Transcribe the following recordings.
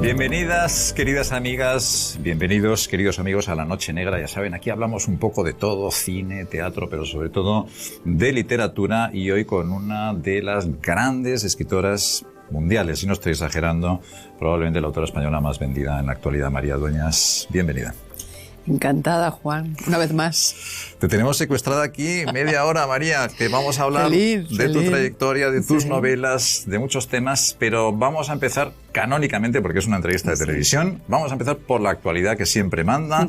Bienvenidas, queridas amigas, bienvenidos, queridos amigos, a La Noche Negra. Ya saben, aquí hablamos un poco de todo, cine, teatro, pero sobre todo de literatura, y hoy con una de las grandes escritoras mundiales, si no estoy exagerando, probablemente la autora española más vendida en la actualidad, María Dueñas. Bienvenida. Encantada, Juan, una vez más. Te tenemos secuestrada aquí media hora, María, que vamos a hablar de tu trayectoria, de tus novelas, de muchos temas, pero vamos a empezar canónicamente, porque es una entrevista de televisión, vamos a empezar por la actualidad que siempre manda,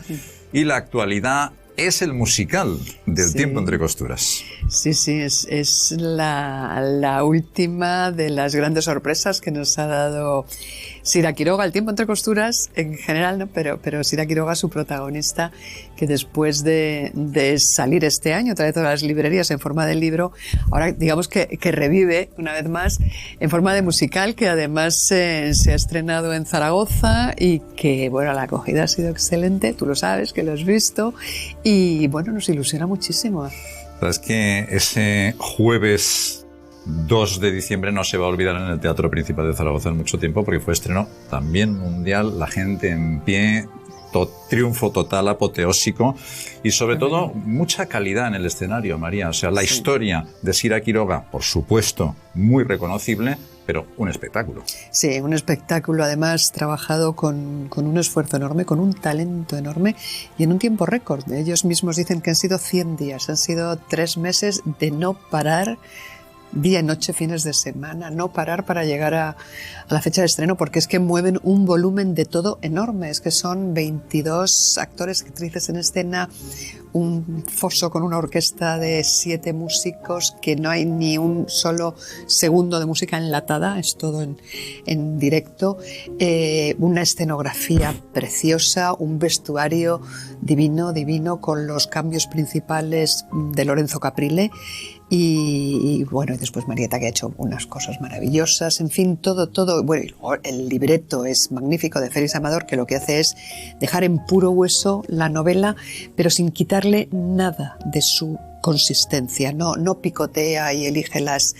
y la actualidad es el musical del Tiempo entre costuras. Sí, es la última de las grandes sorpresas que nos ha dado Sira Quiroga. El Tiempo entre costuras en general, ¿no? pero Sira Quiroga, su protagonista, que después de salir este año otra vez a las librerías en forma de libro, ahora digamos que revive una vez más en forma de musical, que además se ha estrenado en Zaragoza y que, bueno, la acogida ha sido excelente, tú lo sabes, que lo has visto, y bueno, nos ilusiona muchísimo. Sabes que ese jueves 2 de diciembre no se va a olvidar en el Teatro Principal de Zaragoza en mucho tiempo, porque fue estreno también mundial, la gente en pie, triunfo total, apoteósico, y sobre todo mucha calidad en el escenario, María. O sea, la historia de Sira Quiroga, por supuesto, muy reconocible, pero un espectáculo. Sí, un espectáculo, además trabajado con un esfuerzo enorme, con un talento enorme y en un tiempo récord. Ellos mismos dicen que han sido 100 días, han sido 3 meses de no parar, día y noche, fines de semana, no parar para llegar a la fecha de estreno, porque es que mueven un volumen de todo enorme. Es que son 22 actores y actrices en escena, un foso con una orquesta de 7 músicos, que no hay ni un solo segundo de música enlatada, es todo en directo, una escenografía preciosa, un vestuario divino, con los cambios principales de Lorenzo Caprile. Y bueno, y después Marieta, que ha hecho unas cosas maravillosas, en fin, todo. Bueno, y el libreto es magnífico de Félix Amador, que lo que hace es dejar en puro hueso la novela, pero sin quitarle nada de su consistencia, no picotea y elige las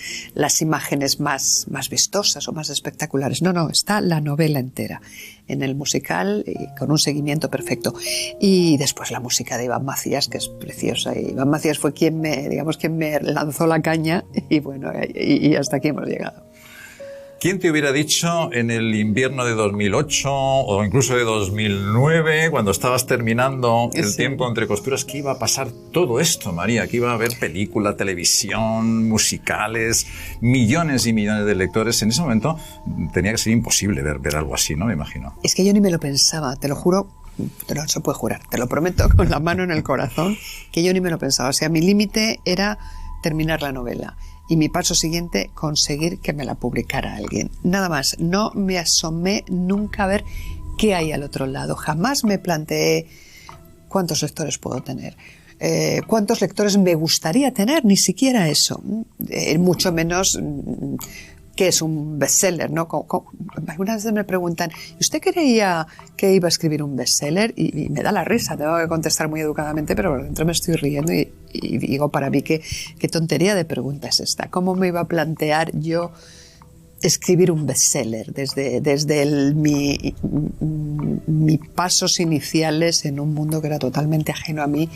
imágenes más vistosas o más espectaculares. No, está la novela entera en el musical y con un seguimiento perfecto. Y después la música de Iván Macías, que es preciosa. Y Iván Macías fue quien me lanzó la caña, y bueno, y hasta aquí hemos llegado. ¿Quién te hubiera dicho en el invierno de 2008 o incluso de 2009, cuando estabas terminando el Tiempo entre costuras, que iba a pasar todo esto, María? Que iba a haber película, televisión, musicales, millones y millones de lectores. En ese momento tenía que ser imposible ver algo así, ¿no? Me imagino. Es que yo ni me lo pensaba, te lo juro. No se puede jurar, te lo prometo con la mano en el corazón, que yo ni me lo pensaba. O sea, mi límite era terminar la novela. Y mi paso siguiente, conseguir que me la publicara alguien. Nada más, no me asomé nunca a ver qué hay al otro lado. Jamás me planteé cuántos lectores puedo tener, cuántos lectores me gustaría tener, ni siquiera eso. Mucho menos qué es un bestseller, ¿no? Algunas veces me preguntan, ¿usted creía que iba a escribir un bestseller? Y me da la risa, tengo que contestar muy educadamente, pero por dentro me estoy riendo y digo, para mí, qué tontería de pregunta es esta. ¿Cómo me iba a plantear yo escribir un bestseller desde mis pasos iniciales en un mundo que era totalmente ajeno a mí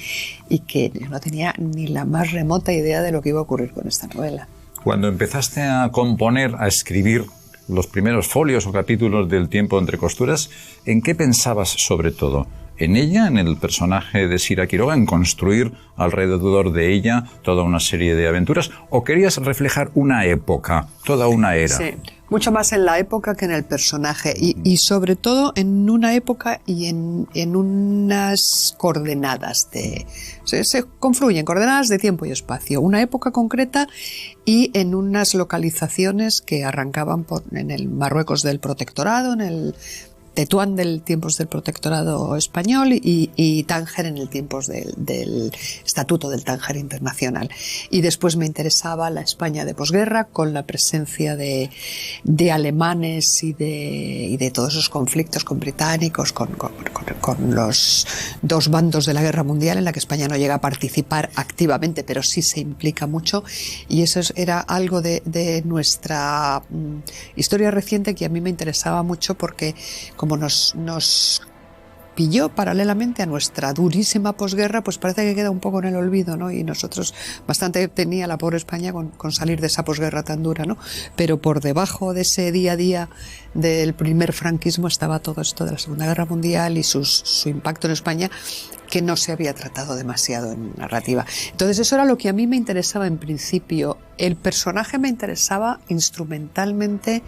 y que yo no tenía ni la más remota idea de lo que iba a ocurrir con esta novela? Cuando empezaste a componer, a escribir los primeros folios o capítulos del Tiempo entre costuras, ¿en qué pensabas sobre todo? ¿En ella, en el personaje de Sira Quiroga, en construir alrededor de ella toda una serie de aventuras? ¿O querías reflejar una época, toda una era? Sí. Mucho más en la época que en el personaje y sobre todo en una época y en unas coordenadas se confluyen coordenadas de tiempo y espacio, una época concreta y en unas localizaciones que arrancaban en el Marruecos del Protectorado, en el Tetuán del tiempos del Protectorado español y Tánger en el tiempos del Estatuto del Tánger Internacional. Y después me interesaba la España de posguerra con la presencia de alemanes y de todos esos conflictos con británicos, con los dos bandos de la Guerra Mundial en la que España no llega a participar activamente, pero sí se implica mucho. Y eso era algo de nuestra historia reciente que a mí me interesaba mucho porque como nos pilló paralelamente a nuestra durísima posguerra, pues parece que queda un poco en el olvido, ¿no? Y nosotros bastante tenía la pobre España con salir de esa posguerra tan dura, ¿no? Pero por debajo de ese día a día del primer franquismo estaba todo esto de la Segunda Guerra Mundial y su impacto en España, que no se había tratado demasiado en narrativa. Entonces eso era lo que a mí me interesaba en principio. El personaje me interesaba instrumentalmente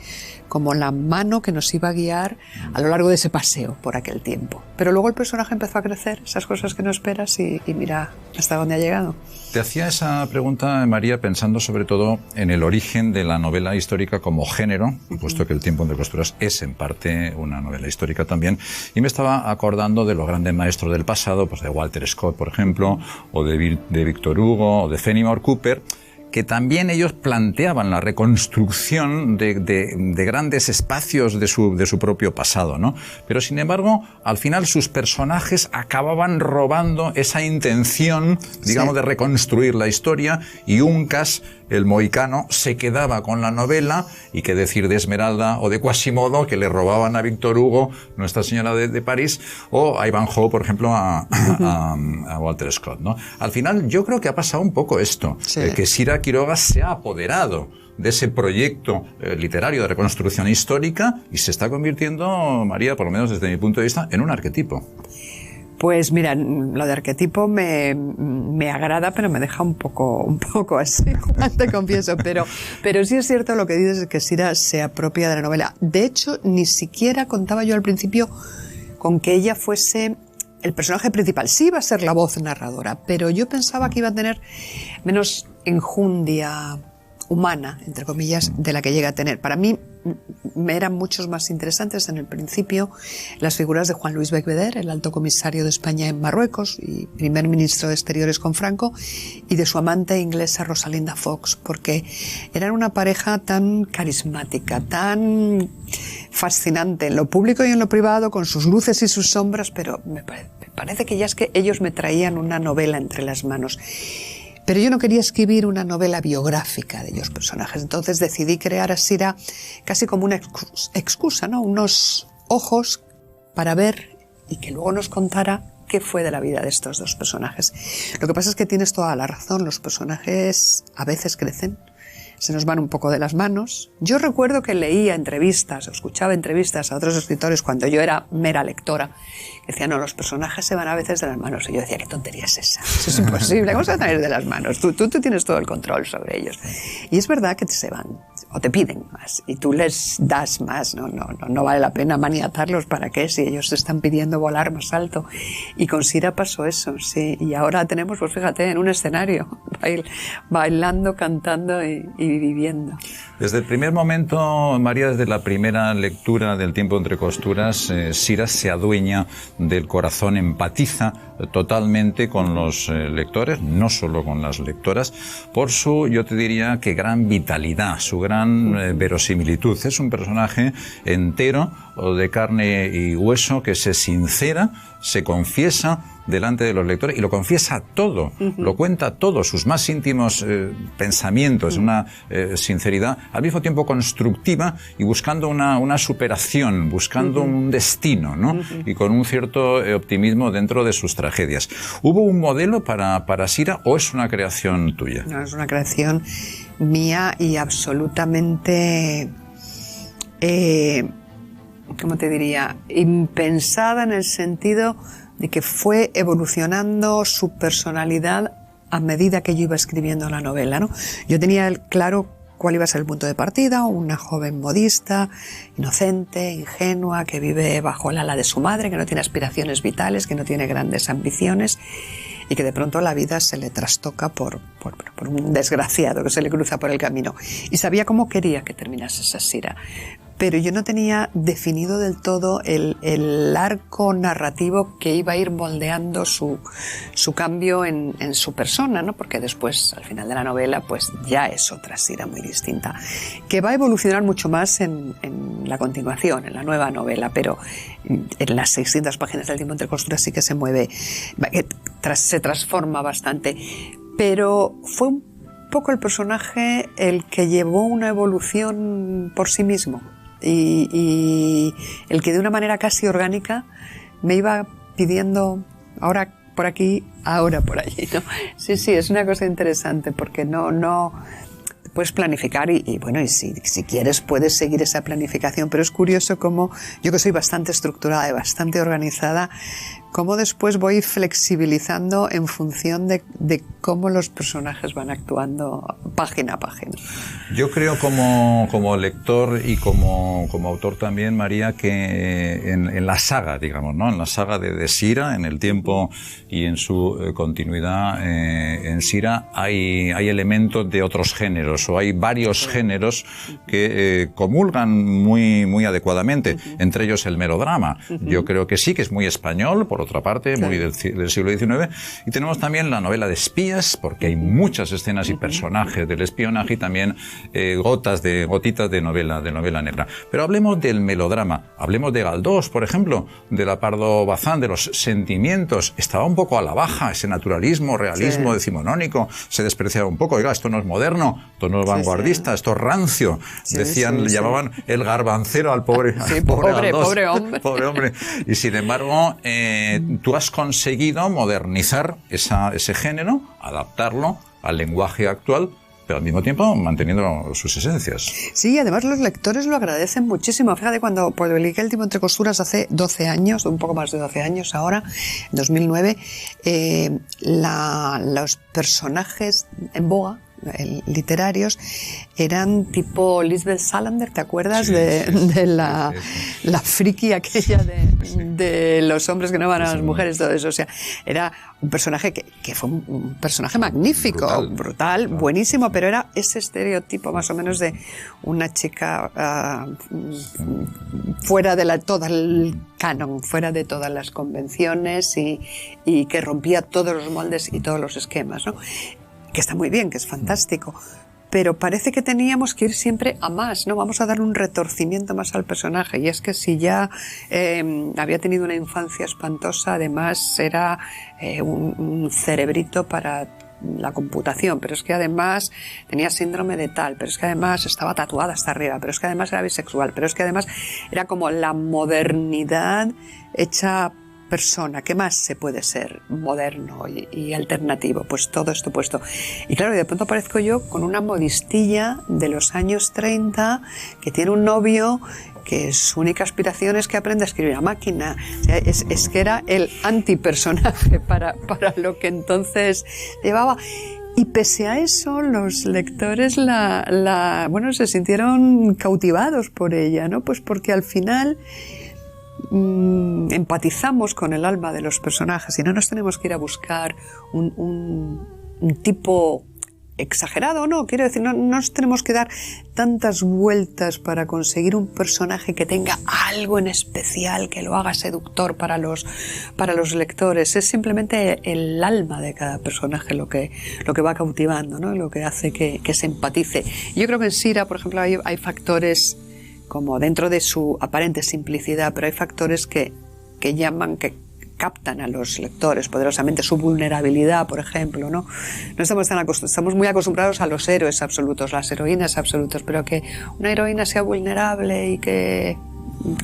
como la mano que nos iba a guiar a lo largo de ese paseo por aquel tiempo. Pero luego el personaje empezó a crecer, esas cosas que no esperas y mira hasta dónde ha llegado. Te hacía esa pregunta, María, pensando sobre todo en el origen de la novela histórica como género, puesto que El tiempo entre costuras es en parte una novela histórica también, y me estaba acordando de los grandes maestros del pasado, pues de Walter Scott, por ejemplo, o de Victor Hugo, o de Fenimore Cooper, que también ellos planteaban la reconstrucción de grandes espacios de su propio pasado, ¿no? Pero sin embargo, al final sus personajes acababan robando esa intención, digamos, de reconstruir la historia, y Uncas, el mohicano, se quedaba con la novela, y qué decir de Esmeralda o de Quasimodo, que le robaban a Víctor Hugo, Nuestra Señora de París, o a Ivanhoe, por ejemplo, a Walter Scott, ¿no? Al final yo creo que ha pasado un poco esto, que Sira Quiroga se ha apoderado de ese proyecto literario de reconstrucción histórica y se está convirtiendo, María, por lo menos desde mi punto de vista, en un arquetipo. Pues mira, lo de arquetipo me agrada, pero me deja un poco así, te confieso. Pero sí es cierto lo que dices, que Sira se apropia de la novela. De hecho, ni siquiera contaba yo al principio con que ella fuese el personaje principal. Sí iba a ser la voz narradora, pero yo pensaba que iba a tener menos enjundia humana, entre comillas, de la que llega a tener. Para mí me eran muchos más interesantes en el principio las figuras de Juan Luis Becbeder, el alto comisario de España en Marruecos y primer ministro de Exteriores con Franco, y de su amante inglesa Rosalinda Fox, porque eran una pareja tan carismática, tan fascinante en lo público y en lo privado, con sus luces y sus sombras, pero me parece que ya es que ellos me traían una novela entre las manos. Pero yo no quería escribir una novela biográfica de ellos personajes, entonces decidí crear a Sira casi como una excusa, ¿no? Unos ojos para ver y que luego nos contara qué fue de la vida de estos dos personajes. Lo que pasa es que tienes toda la razón, los personajes a veces crecen, se nos van un poco de las manos. Yo recuerdo que leía entrevistas o escuchaba entrevistas a otros escritores cuando yo era mera lectora, que decían, no, los personajes se van a veces de las manos. Y yo decía, ¿qué tontería es esa? Eso es imposible, ¿cómo se van a ir de las manos? Tú tienes todo el control sobre ellos. Y es verdad que se van, o te piden más, y tú les das más. No vale la pena maniatarlos, ¿para qué? Si ellos te están pidiendo volar más alto. Y con Sira pasó eso, sí. Y ahora tenemos, pues fíjate, en un escenario, bailando, cantando y viviendo. Desde el primer momento, María, desde la primera lectura del Tiempo entre costuras, Sira se adueña del corazón, empatiza totalmente con los lectores, no solo con las lectoras, por su, yo te diría que gran vitalidad, su gran verosimilitud. Es un personaje entero, de carne y hueso, que se sincera, se confiesa delante de los lectores y lo confiesa todo, lo cuenta todo, sus más íntimos pensamientos, una sinceridad al mismo tiempo constructiva y buscando una superación, buscando un destino, ¿no? Y con un cierto optimismo dentro de sus tragedias. ¿Hubo un modelo para Sira o es una creación tuya? No, es una creación mía y absolutamente... ¿cómo te diría? Impensada, en el sentido de que fue evolucionando su personalidad a medida que yo iba escribiendo la novela, ¿no? Yo tenía claro cuál iba a ser el punto de partida, una joven modista, inocente, ingenua, que vive bajo el ala de su madre, que no tiene aspiraciones vitales, que no tiene grandes ambiciones y que de pronto la vida se le trastoca por un desgraciado que se le cruza por el camino. Y sabía cómo quería que terminase esa sira, pero yo no tenía definido del todo el arco narrativo que iba a ir moldeando su cambio en su persona, ¿no? Porque después, al final de la novela, pues ya es otra Sira muy distinta, que va a evolucionar mucho más en la continuación, en la nueva novela, pero en las 600 páginas del Tiempo entre costuras sí que se mueve, se transforma bastante, pero fue un poco el personaje el que llevó una evolución por sí mismo. Y el que de una manera casi orgánica me iba pidiendo ahora por aquí, ahora por allí, ¿no? Sí, es una cosa interesante porque no puedes planificar y bueno, y si quieres puedes seguir esa planificación, pero es curioso cómo yo, que soy bastante estructurada y bastante organizada, cómo después voy flexibilizando en función de cómo los personajes van actuando página a página. Yo creo como lector y como autor también, María, que en la saga, digamos, ¿no? En la saga de Sira, en el tiempo y en su continuidad en Sira, hay elementos de otros géneros, o hay varios géneros que comulgan muy adecuadamente, entre ellos el melodrama. Yo creo que sí, que es muy español, por otra parte, muy del siglo XIX, y tenemos también la novela de espías, porque hay muchas escenas y personajes del espionaje y también gotitas de novela negra. Pero hablemos del melodrama, hablemos de Galdós, por ejemplo, de la Pardo Bazán, de los sentimientos. Estaba un poco a la baja ese naturalismo, realismo decimonónico, se despreciaba un poco. Oiga, esto no es moderno, esto no es vanguardista, esto es rancio. Decían, le llamaban el garbancero al pobre, pobre hombre. Pobre hombre. Y sin embargo, tú has conseguido modernizar ese género, adaptarlo al lenguaje actual, pero al mismo tiempo manteniendo sus esencias. Sí, además los lectores lo agradecen muchísimo. Fíjate, cuando publiqué El Tiempo entre costuras hace 12 años, un poco más de 12 años ahora, en 2009, los personajes en boga, literarios, eran tipo Lisbeth Salander, ¿te acuerdas? De la friki aquella de los hombres que no van a las mujeres, todo eso. O sea, era un personaje que fue un personaje magnífico, brutal, buenísimo, pero era ese estereotipo más o menos de una chica fuera de todo el canon, fuera de todas las convenciones y que rompía todos los moldes y todos los esquemas, ¿no? Que está muy bien, que es fantástico, pero parece que teníamos que ir siempre a más, ¿no? Vamos a dar un retorcimiento más al personaje, y es que si ya había tenido una infancia espantosa, además era un cerebrito para la computación, pero es que además tenía síndrome de tal, pero es que además estaba tatuada hasta arriba, pero es que además era bisexual, pero es que además era como la modernidad hecha persona. ¿Qué más se puede ser moderno y alternativo? Pues todo esto puesto. Y claro, de pronto aparezco yo con una modistilla de los años 30 que tiene un novio que su única aspiración es que aprenda a escribir a máquina. O sea, es que era el antipersonaje para lo que entonces llevaba. Y pese a eso, los lectores se sintieron cautivados por ella, ¿no? Pues porque al final empatizamos con el alma de los personajes y no nos tenemos que ir a buscar un tipo exagerado, ¿no? Quiero decir, no nos tenemos que dar tantas vueltas para conseguir un personaje que tenga algo en especial, que lo haga seductor para los lectores. Es simplemente el alma de cada personaje lo que va cautivando, ¿no? Lo que hace que se empatice. Yo creo que en Sira, por ejemplo, hay factores como dentro de su aparente simplicidad, pero hay factores que captan a los lectores poderosamente, su vulnerabilidad, por ejemplo, ¿no? No estamos muy acostumbrados a los héroes absolutos, las heroínas absolutas, pero que una heroína sea vulnerable y que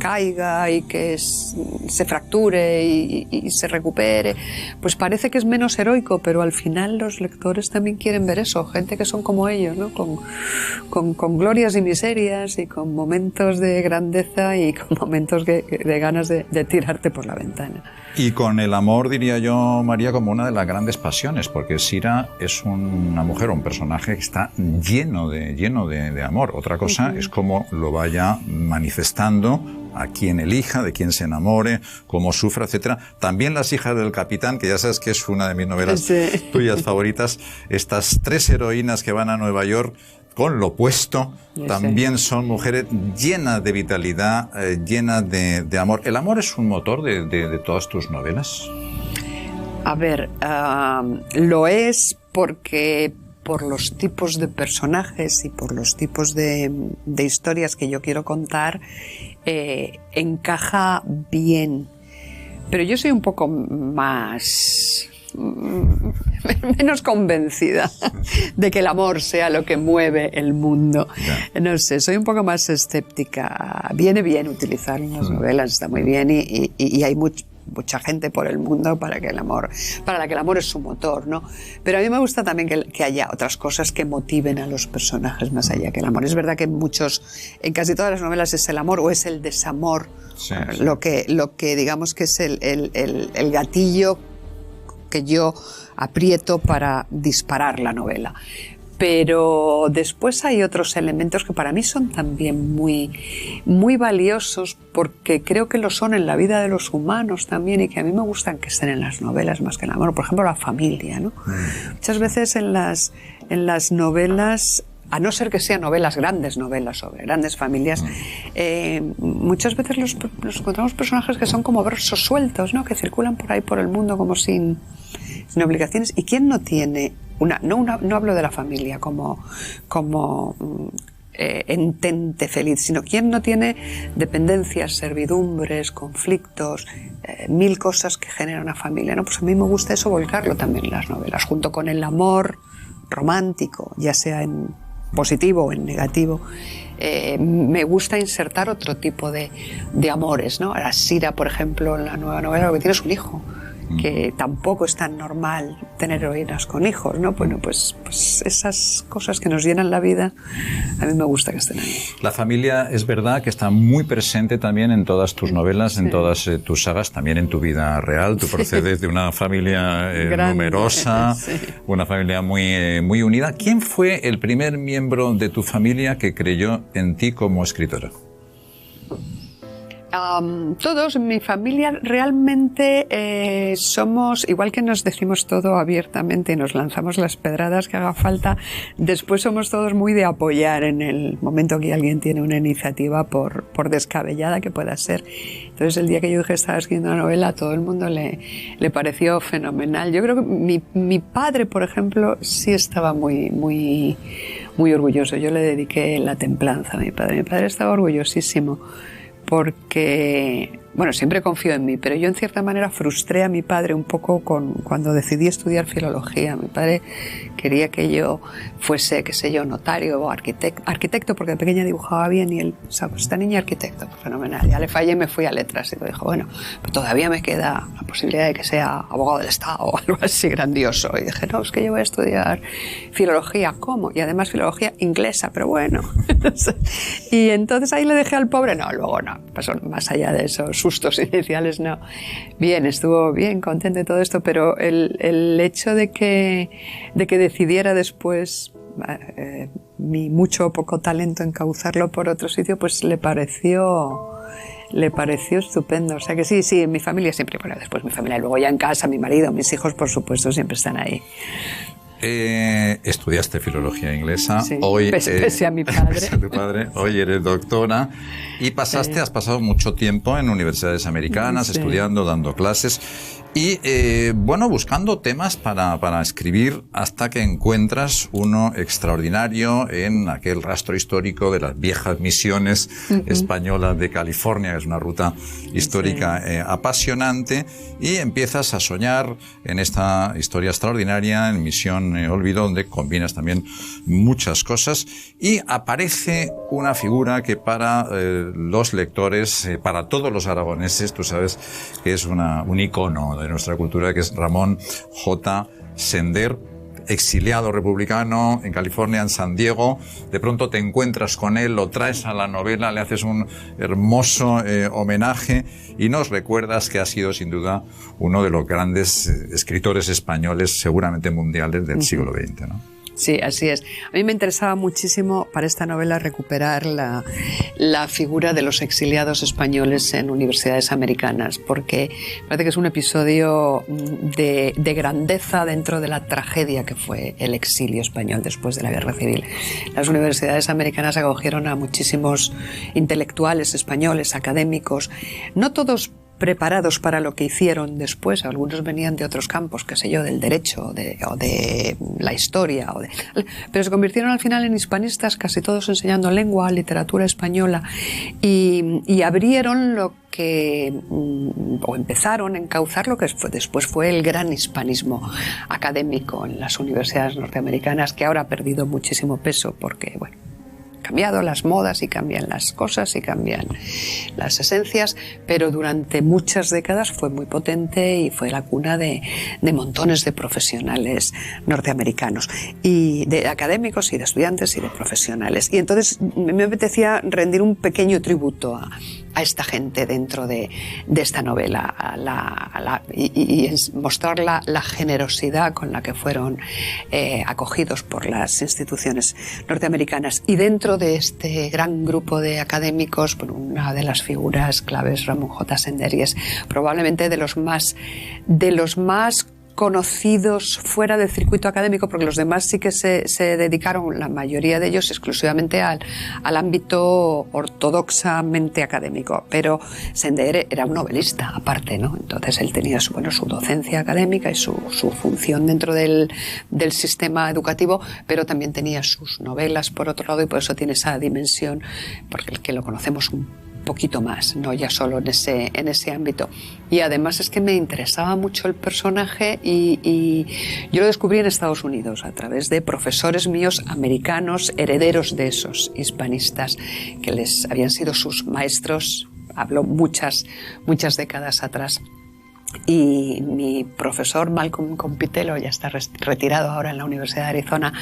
caiga y que se fracture y se recupere, pues parece que es menos heroico, pero al final los lectores también quieren ver eso, gente que son como ellos, ¿no? Con glorias y miserias y con momentos de grandeza y con momentos de ganas de tirarte por la ventana. Y con el amor, diría yo, María, como una de las grandes pasiones, porque Sira es una mujer, un personaje que está lleno de amor. Otra cosa es cómo lo vaya manifestando, a quien elija, de quién se enamore, cómo sufra, etcétera. También Las hijas del capitán, que ya sabes que es una de mis novelas tuyas favoritas. Estas 3 heroínas que van a Nueva York con lo opuesto, también son mujeres llenas de vitalidad, llenas de amor. ¿El amor es un motor de todas tus novelas? A ver, lo es porque por los tipos de personajes y por los tipos de historias que yo quiero contar, encaja bien. Pero yo soy un poco menos convencida de que el amor sea lo que mueve el mundo. No sé, soy un poco más escéptica. Viene bien utilizar las novelas, está muy bien, y hay mucha gente por el mundo para la que el amor es su motor, ¿no? Pero a mí me gusta también que haya otras cosas que motiven a los personajes más allá que el amor. Es verdad que en casi todas las novelas es el amor o es el desamor, lo que digamos que es el gatillo que yo aprieto para disparar la novela. Pero después hay otros elementos que para mí son también muy, muy valiosos, porque creo que lo son en la vida de los humanos también, y que a mí me gustan que estén en las novelas más que en el amor. Por ejemplo, la familia, ¿no? Muchas veces en las novelas, a no ser que sean grandes novelas sobre grandes familias, muchas veces nos encontramos personajes que son como versos sueltos, ¿no? Que circulan por ahí por el mundo como sin obligaciones. ¿Y quién no tiene no hablo de la familia como entente feliz, sino quién no tiene dependencias, servidumbres, conflictos, 1000 cosas que genera una familia, ¿no? Pues a mí me gusta eso, volcarlo también en las novelas, junto con el amor romántico, ya sea en positivo o en negativo. Me gusta insertar otro tipo de amores, ¿no? Ahora Sira, por ejemplo, en la nueva novela lo que tiene es un hijo, que tampoco es tan normal tener heroínas con hijos, ¿no? Bueno, pues esas cosas que nos llenan la vida, a mí me gusta que estén ahí. La familia es verdad que está muy presente también en todas tus novelas, en todas tus sagas, también en tu vida real. Tú procedes de una familia numerosa, una familia muy unida. ¿Quién fue el primer miembro de tu familia que creyó en ti como escritora? Todos, mi familia realmente somos, igual que nos decimos todo abiertamente y nos lanzamos las pedradas que haga falta, después somos todos muy de apoyar en el momento que alguien tiene una iniciativa, por descabellada que pueda ser. Entonces el día que yo dije que estaba escribiendo una novela, a todo el mundo le pareció fenomenal. Yo creo que mi padre, por ejemplo, sí estaba muy orgulloso. Yo le dediqué La templanza a mi padre. Mi padre estaba orgullosísimo, porque, bueno, siempre confío en mí, pero yo en cierta manera frustré a mi padre un poco cuando decidí estudiar filología. Mi padre quería que yo fuese, qué sé yo, notario o arquitecto, porque de pequeña dibujaba bien, y él, o sea, pues esta niña arquitecto, pues fenomenal. Ya le fallé y me fui a letras, y me dijo, bueno, pues todavía me queda la posibilidad de que sea abogado del Estado o algo así grandioso. Y dije, no, es que yo voy a estudiar filología. ¿Cómo? Y además filología inglesa, pero bueno. Y entonces ahí le dejé al pobre. No, luego no, pasó más allá de esos sustos iniciales, no. Bien, estuvo bien, contento de todo esto, pero el hecho de que decidiera después mi mucho o poco talento encauzarlo por otro sitio, pues le pareció estupendo. O sea que sí, en mi familia siempre, bueno, después mi familia, luego ya en casa, mi marido, mis hijos, por supuesto, siempre están ahí. Estudiaste filología inglesa, sí, hoy pese a mi padre. Pese a tu padre, hoy eres doctora y has pasado mucho tiempo en universidades americanas, estudiando, dando clases y bueno, buscando temas para escribir, hasta que encuentras uno extraordinario en aquel rastro histórico de las viejas misiones españolas de California, que es una ruta histórica apasionante, y empiezas a soñar en esta historia extraordinaria, en Misión Olvido, donde combinas también muchas cosas, y aparece una figura que para los lectores, para todos los aragoneses, tú sabes que es un icono de nuestra cultura, que es Ramón J. Sender, exiliado republicano en California, en San Diego. De pronto te encuentras con él, lo traes a la novela, le haces un hermoso homenaje y nos recuerdas que ha sido sin duda uno de los grandes escritores españoles, seguramente mundiales, del siglo XX, ¿no? Sí, así es. A mí me interesaba muchísimo para esta novela recuperar la figura de los exiliados españoles en universidades americanas, porque parece que es un episodio de grandeza dentro de la tragedia que fue el exilio español después de la Guerra Civil. Las universidades americanas acogieron a muchísimos intelectuales españoles, académicos, no todos preparados para lo que hicieron después. Algunos venían de otros campos, qué sé yo, del derecho o de la historia, pero se convirtieron al final en hispanistas, casi todos enseñando lengua, literatura española, y abrieron lo que, o empezaron a encauzar lo que después fue el gran hispanismo académico en las universidades norteamericanas, que ahora ha perdido muchísimo peso porque, bueno, cambiado las modas y cambian las cosas y cambian las esencias, pero durante muchas décadas fue muy potente y fue la cuna de montones de profesionales norteamericanos, y de académicos y de estudiantes y de profesionales. Y entonces me apetecía rendir un pequeño tributo a esta gente dentro de esta novela, y mostrar la generosidad con la que fueron acogidos por las instituciones norteamericanas. Y dentro de este gran grupo de académicos, bueno, una de las figuras claves, Ramón J. Sender, y es probablemente de los más conocidos fuera del circuito académico, porque los demás sí que se dedicaron, la mayoría de ellos, exclusivamente al ámbito ortodoxamente académico. Pero Sender era un novelista aparte, ¿no? Entonces él tenía su docencia académica y su función dentro del sistema educativo, pero también tenía sus novelas por otro lado, y por eso tiene esa dimensión, porque el que lo conocemos un poquito más, no ya solo en ese ámbito. Y además es que me interesaba mucho el personaje, y yo lo descubrí en Estados Unidos a través de profesores míos americanos, herederos de esos hispanistas que les habían sido sus maestros, hablo muchas décadas atrás. Y mi profesor Malcolm Compitelo ya está retirado ahora en la Universidad de Arizona,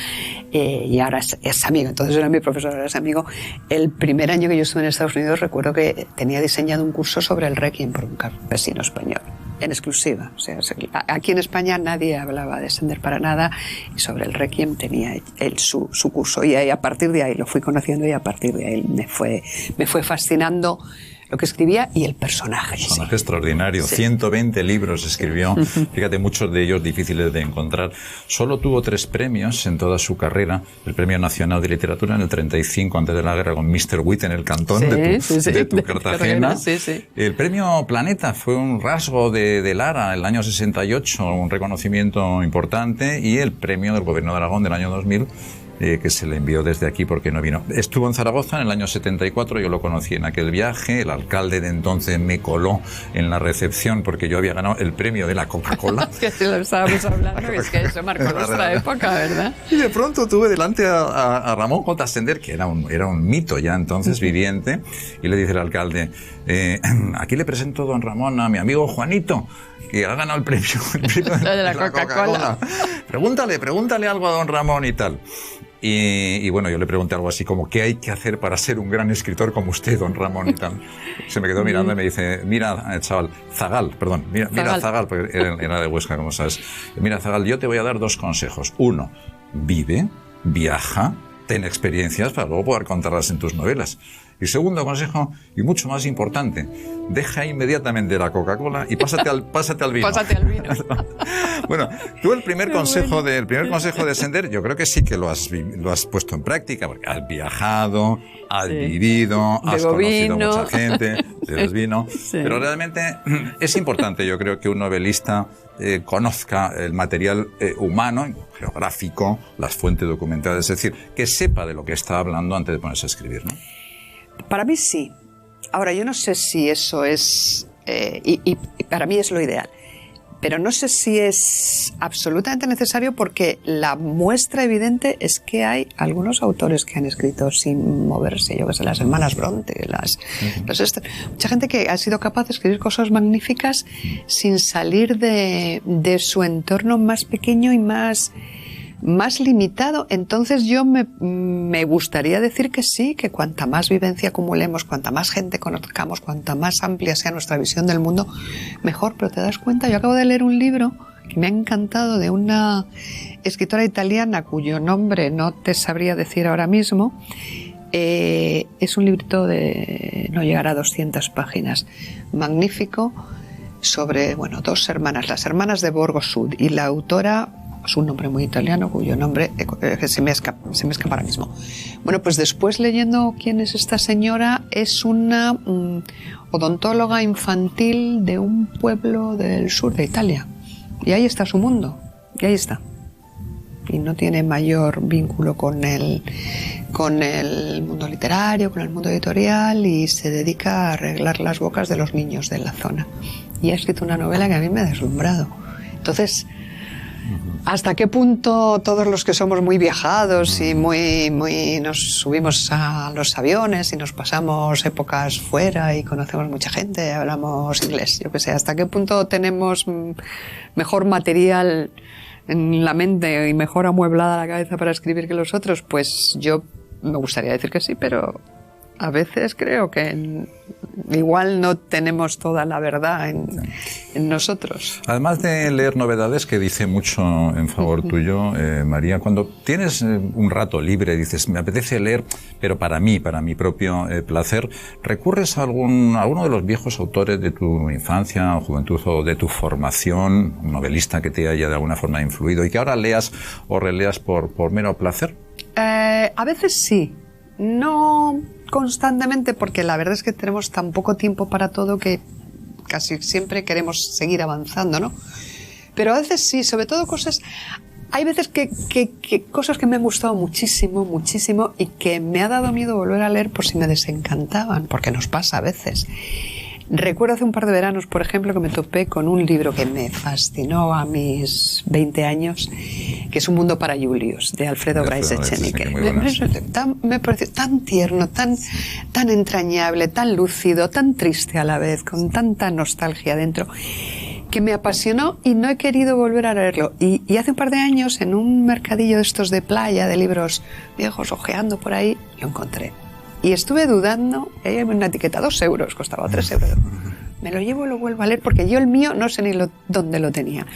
y ahora es amigo, entonces era mi profesor, ahora es amigo. El primer año que yo estuve en Estados Unidos recuerdo que tenía diseñado un curso sobre el Requiem por un campesino español, en exclusiva. O sea, aquí en España nadie hablaba de Sender para nada, y sobre el Requiem tenía él su curso, y ahí, a partir de ahí lo fui conociendo, y a partir de ahí me fue fascinando lo que escribía y el personaje. Personaje extraordinario. Sí. 120 libros escribió. Fíjate, muchos de ellos difíciles de encontrar. Solo tuvo 3 premios en toda su carrera. El Premio Nacional de Literatura en el 35, antes de la guerra, con Mr. Witt en el cantón de tu Cartagena. Sí. El Premio Planeta fue un rasgo de Lara, el año 68, un reconocimiento importante, y el Premio del Gobierno de Aragón del año 2000, que se le envió desde aquí porque no vino. Estuvo en Zaragoza en el año 74, yo lo conocí en aquel viaje, el alcalde de entonces me coló en la recepción porque yo había ganado el premio de la Coca-Cola. Es que si lo estábamos hablando, es que eso marcó nuestra época, ¿verdad? Y de pronto tuve delante a Ramón J. Sender, que era un mito ya entonces viviente, y le dice el alcalde, aquí le presento, don Ramón, a mi amigo Juanito, que ha ganado el premio de la Coca-Cola. Pregúntale algo a don Ramón y tal. Y bueno, yo le pregunté algo así como, ¿qué hay que hacer para ser un gran escritor como usted, don Ramón y tal? Se me quedó mirando y me dice, mira, chaval, Zagal, porque era de Huesca, como sabes. Mira, Zagal, yo te voy a dar 2 consejos. 1, vive, viaja, ten experiencias para luego poder contarlas en tus novelas. Y segundo consejo, y mucho más importante, deja inmediatamente la Coca-Cola y pásate al vino. Pásate al vino. Bueno, tú el primer consejo de Sender, yo creo que sí que lo has puesto en práctica, porque has viajado, has vivido, has conocido mucha gente, bebes vino, pero realmente es importante, yo creo, que un novelista conozca el material humano, geográfico, las fuentes documentales, es decir, que sepa de lo que está hablando antes de ponerse a escribir, ¿no? Para mí sí. Ahora, yo no sé si eso es, y para mí es lo ideal, pero no sé si es absolutamente necesario, porque la muestra evidente es que hay algunos autores que han escrito sin moverse, yo que sé, las hermanas Bronte, mucha gente que ha sido capaz de escribir cosas magníficas sin salir de su entorno más pequeño y más más limitado. Entonces yo me gustaría decir que sí, que cuanta más vivencia acumulemos, cuanta más gente conozcamos, cuanta más amplia sea nuestra visión del mundo, mejor. Pero te das cuenta, yo acabo de leer un libro que me ha encantado, de una escritora italiana cuyo nombre no te sabría decir ahora mismo. Es un librito de no llegará a 200 páginas, magnífico, sobre, bueno, dos hermanas, las hermanas de Borgo Sud, y la autora es un nombre muy italiano cuyo nombre se me escapa ahora mismo. Bueno, pues después, leyendo quién es esta señora, es una odontóloga infantil de un pueblo del sur de Italia, y ahí está su mundo, y ahí está, y no tiene mayor vínculo con el mundo literario, con el mundo editorial, y se dedica a arreglar las bocas de los niños de la zona. Y ha escrito una novela que a mí me ha deslumbrado. Entonces, ¿hasta qué punto todos los que somos muy viajados y muy nos subimos a los aviones y nos pasamos épocas fuera y conocemos mucha gente, hablamos inglés, yo qué sé, hasta qué punto tenemos mejor material en la mente y mejor amueblada la cabeza para escribir que los otros? Pues yo me gustaría decir que sí, pero a veces creo que igual no tenemos toda la verdad en nosotros. Además de leer novedades, que dice mucho en favor tuyo, María, cuando tienes un rato libre, dices, me apetece leer, pero para mi propio placer, ¿recurres a alguno de los viejos autores de tu infancia o juventud o de tu formación, un novelista que te haya de alguna forma influido y que ahora leas o releas por mero placer? A veces sí, no constantemente, porque la verdad es que tenemos tan poco tiempo para todo que casi siempre queremos seguir avanzando, ¿no? Pero a veces sí, sobre todo cosas... Hay veces que cosas que me han gustado muchísimo, muchísimo, y que me ha dado miedo volver a leer por si me desencantaban, porque nos pasa a veces. Recuerdo hace un par de veranos, por ejemplo, que me topé con un libro que me fascinó a mis 20 años, que es Un mundo para Julius, de Alfredo Bryce Echenique. Me pareció tan tierno, tan entrañable, tan lúcido, tan triste a la vez, con tanta nostalgia dentro, que me apasionó y no he querido volver a leerlo. Y hace un par de años, en un mercadillo de estos de playa, de libros viejos, ojeando por ahí, lo encontré. Y estuve dudando, ahí hay una etiqueta, 2 euros, costaba 3 euros. Me lo llevo y lo vuelvo a leer, porque yo el mío no sé ni dónde lo tenía.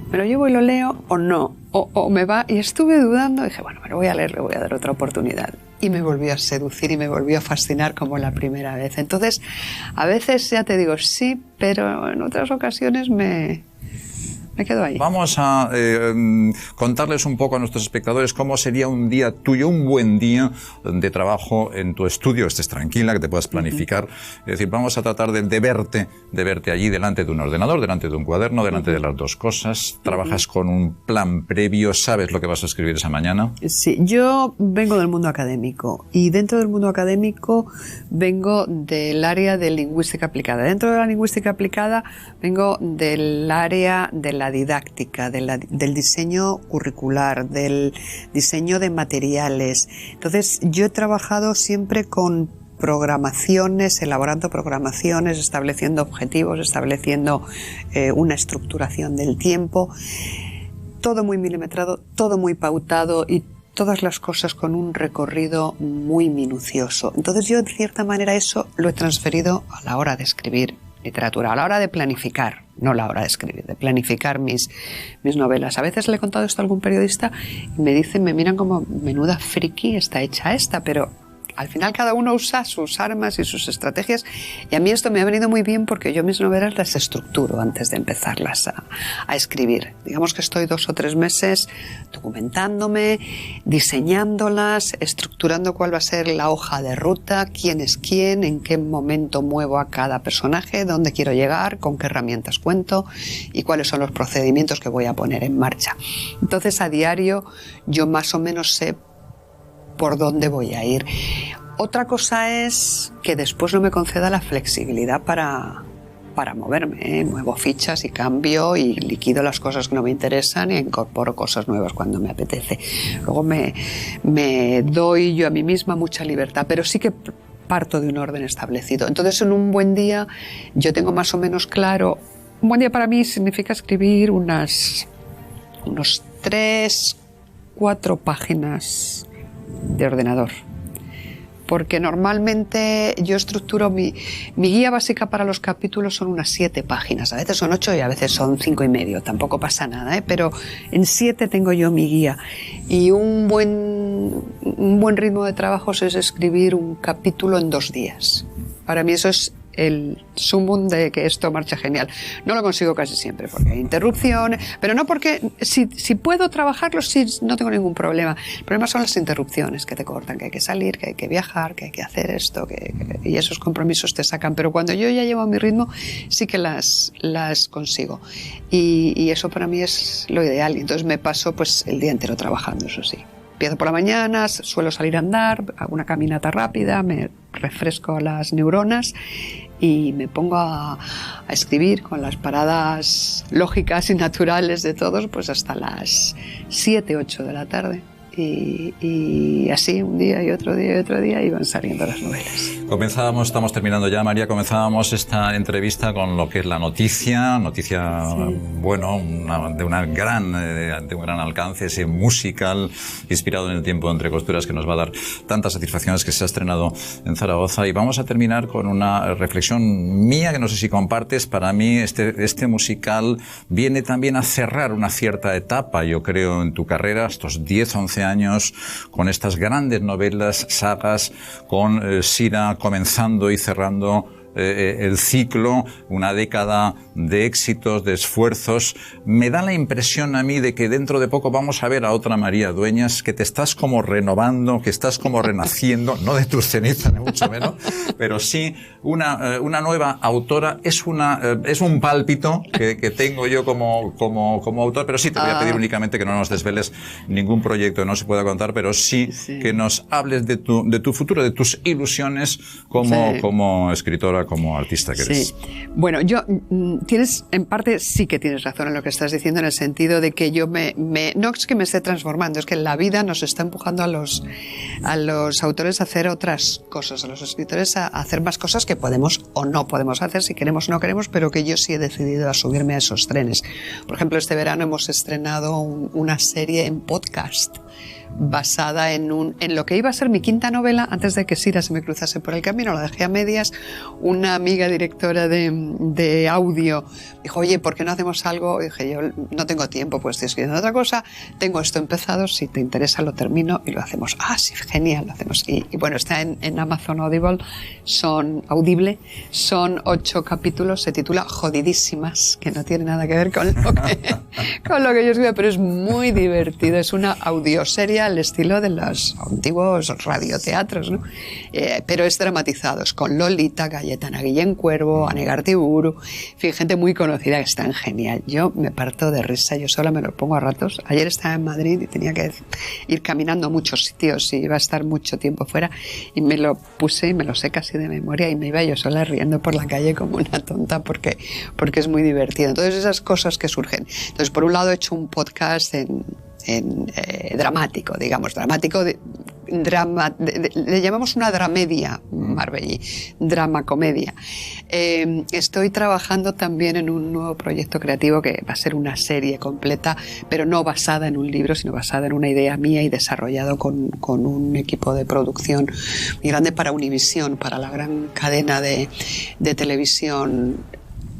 Me lo llevo y lo leo o no, o me va, y estuve dudando, dije, bueno, me lo voy a leer, le voy a dar otra oportunidad. Y me volvió a seducir y me volvió a fascinar como la primera vez. Entonces, a veces, ya te digo, sí, pero en otras ocasiones me quedo ahí. Vamos a contarles un poco a nuestros espectadores cómo sería un día tuyo, un buen día de trabajo en tu estudio, estés tranquila, que te puedas planificar. Es decir, vamos a tratar de verte allí delante de un ordenador, delante de un cuaderno, delante de las dos cosas. Trabajas con un plan previo, sabes lo que vas a escribir esa mañana. Sí, yo vengo del mundo académico, y dentro del mundo académico vengo del área de lingüística aplicada. Dentro de la lingüística aplicada vengo del área de la didáctica, del diseño curricular, del diseño de materiales. Entonces, yo he trabajado siempre con programaciones, elaborando programaciones, estableciendo objetivos, estableciendo una estructuración del tiempo, todo muy milimetrado, todo muy pautado y todas las cosas con un recorrido muy minucioso. Entonces yo, de cierta manera, eso lo he transferido a la hora de escribir literatura, a la hora de planificar, no a la hora de escribir, de planificar mis novelas. A veces le he contado esto a algún periodista y me miran como, menuda friki está hecha esta, pero al final cada uno usa sus armas y sus estrategias, y a mí esto me ha venido muy bien porque yo mis novelas las estructuro antes de empezarlas a escribir. Digamos que estoy 2 o 3 meses documentándome, diseñándolas, estructurando cuál va a ser la hoja de ruta, quién es quién, en qué momento muevo a cada personaje, dónde quiero llegar, con qué herramientas cuento y cuáles son los procedimientos que voy a poner en marcha. Entonces, a diario yo más o menos sé por dónde voy a ir. Otra cosa es que después no me conceda la flexibilidad para moverme. Muevo fichas y cambio y liquido las cosas que no me interesan e incorporo cosas nuevas cuando me apetece. Luego me doy yo a mí misma mucha libertad, pero sí que parto de un orden establecido. Entonces, en un buen día yo tengo más o menos claro. Un buen día para mí significa escribir unos 3 4 páginas de ordenador. Porque normalmente yo estructuro mi guía básica para los capítulos son unas 7 páginas, a veces son 8 y a veces son 5 y medio, tampoco pasa nada, pero en 7 tengo yo mi guía. Y un buen ritmo de trabajo es escribir un capítulo en 2 días. Para mí eso es el sumum de que esto marcha genial. No lo consigo casi siempre porque hay interrupciones, pero no porque si puedo trabajarlo, sí, no tengo ningún problema. El problema son las interrupciones que te cortan, que hay que salir, que hay que viajar, que hay que hacer esto, y esos compromisos te sacan. Pero cuando yo ya llevo a mi ritmo, sí que las consigo. Y eso para mí es lo ideal. Y entonces me paso pues el día entero trabajando, eso sí. Empiezo por la mañana, suelo salir a andar, hago una caminata rápida, me refresco las neuronas y me pongo a escribir con las paradas lógicas y naturales de todos, pues hasta las 7, 8 de la tarde. Y así un día y otro día y otro día iban saliendo las novelas. Estamos terminando ya, María, comenzábamos esta entrevista con lo que es la noticia, sí. Bueno, de un gran alcance, ese musical inspirado en el tiempo entre costuras que nos va a dar tantas satisfacciones, que se ha estrenado en Zaragoza. Y vamos a terminar con una reflexión mía que no sé si compartes. Para mí este musical viene también a cerrar una cierta etapa, yo creo, en tu carrera, estos 10, 11 años, con estas grandes novelas, sagas, con Sira comenzando y cerrando el ciclo, una década de éxitos, de esfuerzos. Me da la impresión a mí de que dentro de poco vamos a ver a otra María Dueñas, que te estás como renovando, que estás como renaciendo, no de tus cenizas, ni mucho menos, pero sí una nueva autora. Es un pálpito que tengo yo como autor, pero sí te voy a pedir únicamente que no nos desveles ningún proyecto que no se pueda contar, pero sí que nos hables de tu futuro, de tus ilusiones como escritora, como artista que eres. Sí. Bueno, tienes, en parte sí que tienes razón en lo que estás diciendo, en el sentido de que yo no es que me esté transformando, es que la vida nos está empujando a los autores a hacer otras cosas, a los escritores a hacer más cosas que podemos o no podemos hacer, si queremos o no queremos, pero que yo sí he decidido a subirme a esos trenes. Por ejemplo, este verano hemos estrenado una serie en podcast basada en lo que iba a ser mi 5ª novela antes de que Sira se me cruzase por el camino. La dejé a medias. Una amiga directora de audio dijo, oye, ¿por qué no hacemos algo? Y dije, yo no tengo tiempo, pues estoy escribiendo otra cosa, tengo esto empezado, si te interesa lo termino y lo hacemos. Ah, sí, genial, lo hacemos. Y bueno, está en Amazon Audible, son 8 capítulos, se titula Jodidísimas, que no tiene nada que ver con lo que yo escribo, pero es muy divertido, es una audioserie al estilo de los antiguos radioteatros, ¿no? Pero es dramatizado, es con Lolita, Cayetana Guillén Cuervo, Ane Gartiburu, en fin, gente muy conocida que están genial. Yo me parto de risa, yo sola me lo pongo a ratos. Ayer estaba en Madrid y tenía que ir caminando a muchos sitios y iba a estar mucho tiempo fuera y me lo puse y me lo sé casi de memoria y me iba yo sola riendo por la calle como una tonta porque es muy divertido. Entonces esas cosas que surgen. Entonces por un lado he hecho un podcast dramático, digamos, le llamamos una dramedia, Marbellí, drama-comedia. Estoy trabajando también en un nuevo proyecto creativo que va a ser una serie completa, pero no basada en un libro, sino basada en una idea mía y desarrollado con un equipo de producción muy grande para Univisión, para la gran cadena de televisión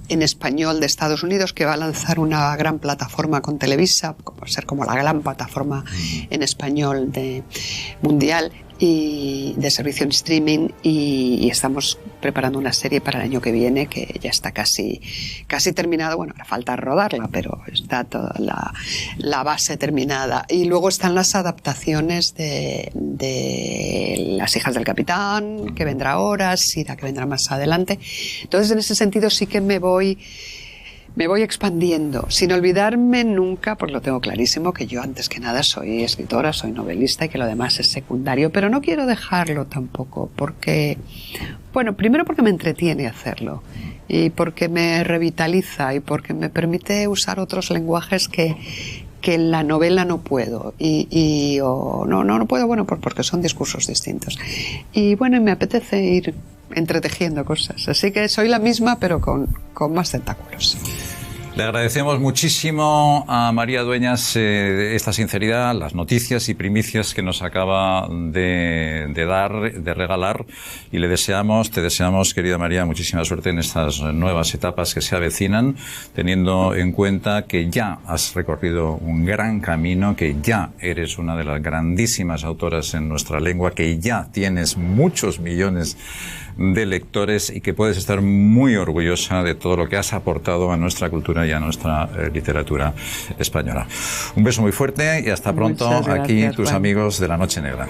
en español de Estados Unidos, que va a lanzar una gran plataforma con Televisa, va a ser como la gran plataforma en español mundial y de servicio en streaming, y estamos preparando una serie para el año que viene que ya está casi terminada. Bueno, ahora falta rodarla, pero está toda la base terminada. Y luego están las adaptaciones de Las hijas del capitán, que vendrá ahora, Sira, que vendrá más adelante. Entonces, en ese sentido sí que me voy expandiendo, sin olvidarme nunca, pues lo tengo clarísimo, que yo antes que nada soy escritora, soy novelista y que lo demás es secundario, pero no quiero dejarlo tampoco, porque, bueno, primero porque me entretiene hacerlo y porque me revitaliza y porque me permite usar otros lenguajes que en la novela no puedo no puedo, bueno, porque son discursos distintos. Y bueno, me apetece ir entretejiendo cosas. Así que soy la misma, pero con más tentáculos. Le agradecemos muchísimo a María Dueñas esta sinceridad, las noticias y primicias que nos acaba de regalar, y te deseamos, querida María, muchísima suerte en estas nuevas etapas que se avecinan, teniendo en cuenta que ya has recorrido un gran camino, que ya eres una de las grandísimas autoras en nuestra lengua, que ya tienes muchos millones de lectores y que puedes estar muy orgullosa de todo lo que has aportado a nuestra cultura y a nuestra literatura española. Un beso muy fuerte y hasta pronto aquí tus amigos de La Noche Negra.